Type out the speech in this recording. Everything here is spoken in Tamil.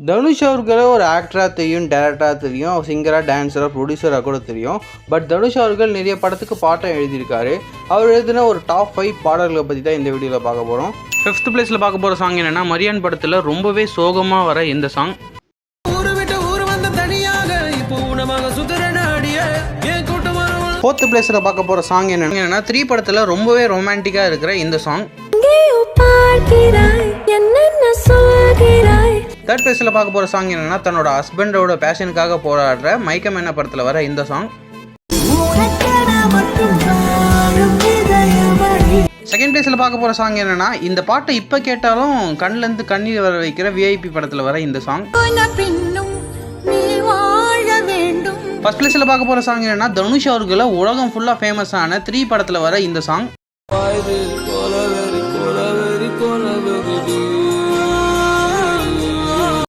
தனுஷ் அவர்களை ஒரு ஆக்டராக தெரியும், டேரக்டராக தெரியும், சிங்கராக, டான்ஸராக, ப்ரொடியூசராக கூட தெரியும். பட் தனுஷ் அவர்கள் நிறைய படத்துக்கு பாட்டம் எழுதியிருக்காரு. அவர் எழுதின ஒரு டாப் 5 பாடல்களை பற்றி தான் இந்த வீடியோவில் பார்க்க போகிறோம். 5th பிளேஸில் பார்க்க போகிற சாங் என்னென்னா, மரியான் படத்தில் ரொம்பவே சோகமாக வர இந்த சாங். 4th பிளேஸில் பார்க்க போகிற சாங் என்னென்னா, 3 படத்தில் ரொம்பவே ரொமான்டிக்காக இருக்கிற இந்த சாங். 3rd பிளேஸில் பார்க்க போகிற சாங் என்னென்னா, தன்னோட ஹஸ்பண்டோட பேஷனுக்காக போராடுற மைக்கம் என்ன படத்தில் வர இந்த சாங். 2nd பிளேஸில் பார்க்க போகிற சாங் என்னென்னா, இந்த பாட்டை இப்போ கேட்டாலும் கண்ணிலேருந்து கண்ணீர் வர வைக்கிற விஐபி படத்தில் வர இந்த சாங். 1st பிளேஸில் பார்க்க போகிற சாங் என்னென்னா, தனுஷ் அவர்களை உலகம் ஃபுல்லாக ஃபேமஸான 3 படத்தில் வர இந்த சாங்.